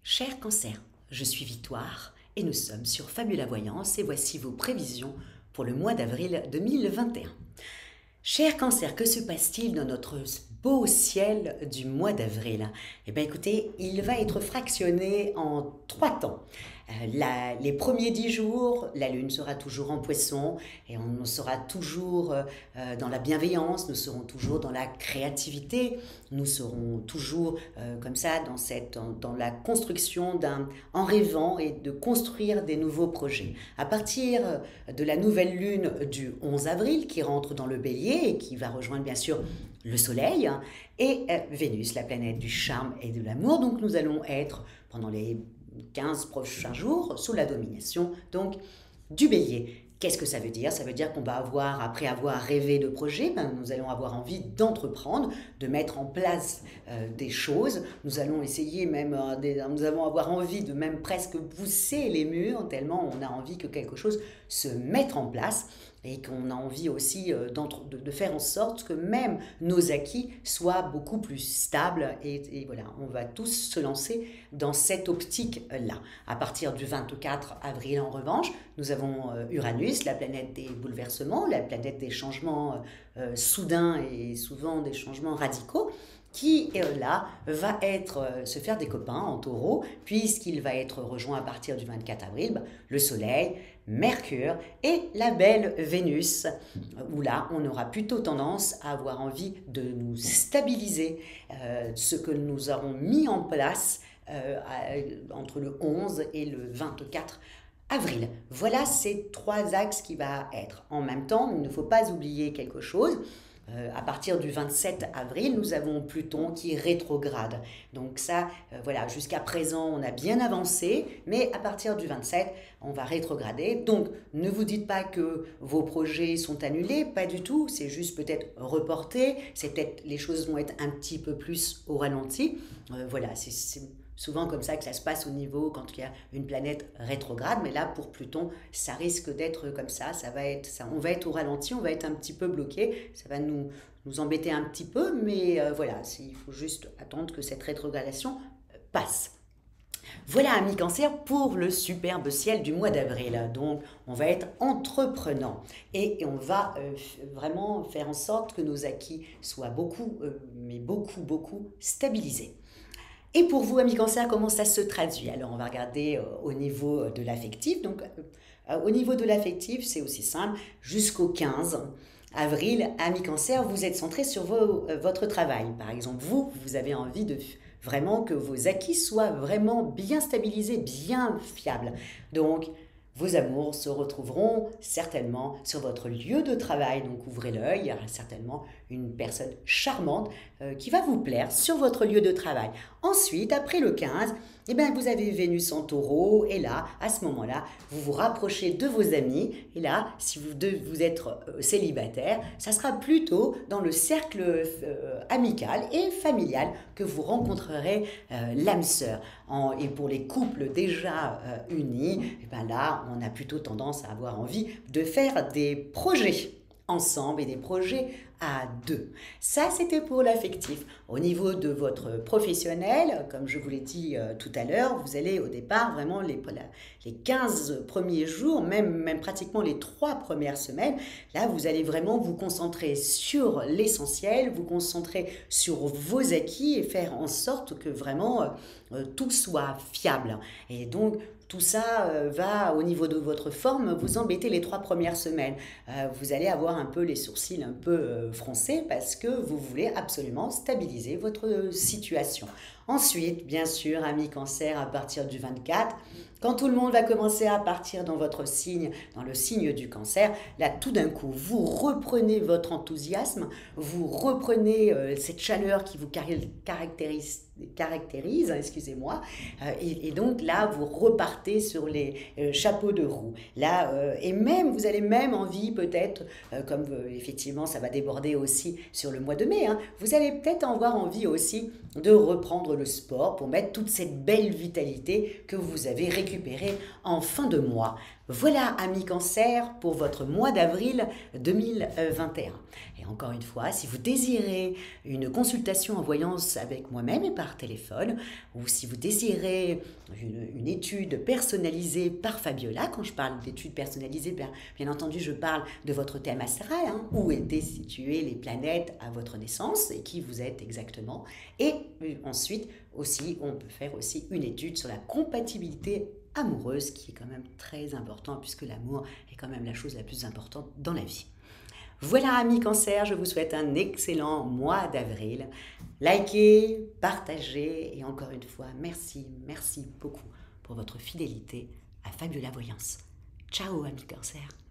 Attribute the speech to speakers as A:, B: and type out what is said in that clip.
A: Cher Cancer, je suis Victoire et nous sommes sur Fabula Voyance et voici vos prévisions pour le mois d'avril 2021. Cher Cancer, que se passe-t-il dans notre beau ciel du mois d'avril? Eh bien écoutez, il va être fractionné en 3 temps. Les premiers 10 jours, la lune sera toujours en Poisson et on sera toujours dans la bienveillance, nous serons toujours dans la créativité, nous serons toujours comme ça dans la construction en rêvant et de construire des nouveaux projets. À partir de la nouvelle lune du 11 avril qui rentre dans le Bélier et qui va rejoindre bien sûr le Soleil et Vénus, la planète du charme et de l'amour, donc nous allons être pendant les 15 prochains jours sous la domination donc du Bélier. Qu'est-ce que ça veut dire? Ça veut dire qu'on va avoir, après avoir rêvé de projets, nous allons avoir envie d'entreprendre, de mettre en place des choses. Nous allons essayer même, nous allons avoir envie de même presque pousser les murs, tellement on a envie que quelque chose se mette en place et qu'on a envie aussi de faire en sorte que même nos acquis soient beaucoup plus stables. Et voilà, on va tous se lancer dans cette optique-là. À partir du 24 avril, en revanche, nous avons Uranus, la planète des bouleversements, la planète des changements soudains et souvent des changements radicaux, qui là va se faire des copains en Taureau, puisqu'il va être rejoint à partir du 24 avril, le Soleil, Mercure et la belle Vénus, où là on aura plutôt tendance à avoir envie de nous stabiliser, ce que nous aurons mis en place entre le 11 et le 24 avril. Voilà ces 3 axes qui va être. En même temps, il ne faut pas oublier quelque chose. À partir du 27 avril, nous avons Pluton qui rétrograde. Donc ça, voilà, jusqu'à présent, on a bien avancé, mais à partir du 27, on va rétrograder. Donc, ne vous dites pas que vos projets sont annulés, pas du tout, c'est juste peut-être reporté, c'est peut-être les choses vont être un petit peu plus au ralenti. Voilà, c'est souvent comme ça que ça se passe au niveau quand il y a une planète rétrograde, mais là pour Pluton ça risque d'être comme ça, on va être au ralenti, on va être un petit peu bloqué, ça va nous embêter un petit peu, mais voilà, il faut juste attendre que cette rétrogradation passe. Voilà, amis Cancer, pour le superbe ciel du mois d'avril. Donc, on va être entreprenant et on va vraiment faire en sorte que nos acquis soient mais beaucoup stabilisés. Et pour vous, amis Cancer, comment ça se traduit? Alors, on va regarder au niveau de l'affectif. Donc, au niveau de l'affectif, c'est aussi simple. Jusqu'au 15 avril, amis Cancer, vous êtes centré sur votre travail. Par exemple, vous avez envie de vraiment que vos acquis soient vraiment bien stabilisés, bien fiables. Donc, vos amours se retrouveront certainement sur votre lieu de travail. Donc, ouvrez l'œil, il y aura certainement une personne charmante qui va vous plaire sur votre lieu de travail. Ensuite, après le 15, eh bien, vous avez Vénus en Taureau et là, à ce moment-là, vous vous rapprochez de vos amis et là, si vous êtes célibataire, ça sera plutôt dans le cercle amical et familial que vous rencontrerez l'âme sœur. Et pour les couples déjà unis, eh bien là, on a plutôt tendance à avoir envie de faire des projets ensemble et des projets à 2. Ça, c'était pour l'affectif. Au niveau de votre professionnel, comme je vous l'ai dit tout à l'heure, vous allez au départ vraiment les 15 premiers jours, même pratiquement les 3 premières semaines, là, vous allez vraiment vous concentrer sur l'essentiel, vous concentrer sur vos acquis et faire en sorte que vraiment tout soit fiable. Et donc, tout ça va, au niveau de votre forme, vous embêter les 3 premières semaines. Vous allez avoir un peu les sourcils un peu froncés parce que vous voulez absolument stabiliser votre situation. Ensuite, bien sûr, amis Cancer, à partir du 24, quand tout le monde va commencer à partir dans votre signe, dans le signe du Cancer, là, tout d'un coup, vous reprenez votre enthousiasme, vous reprenez cette chaleur qui vous caractérise, excusez-moi, et donc là, vous repartez sur les chapeaux de roue. Là, et même, vous allez même envie, peut-être, comme effectivement, ça va déborder aussi sur le mois de mai, hein, vous allez peut-être avoir envie aussi de reprendre le sport pour mettre toute cette belle vitalité que vous avez récupérée en fin de mois. Voilà, amis Cancer, pour votre mois d'avril 2021. Et encore une fois, si vous désirez une consultation en voyance avec moi-même et par téléphone, ou si vous désirez une étude personnalisée par Fabiola, quand je parle d'études personnalisées, bien entendu, je parle de votre thème astral, où étaient situées les planètes à votre naissance et qui vous êtes exactement. Et ensuite, aussi, on peut faire aussi une étude sur la compatibilité amoureuse, qui est quand même très important, puisque l'amour est quand même la chose la plus importante dans la vie. Voilà, amis Cancer, je vous souhaite un excellent mois d'avril. Likez, partagez et encore une fois, merci beaucoup pour votre fidélité à Fabiola Voyance. Ciao, amis Cancer.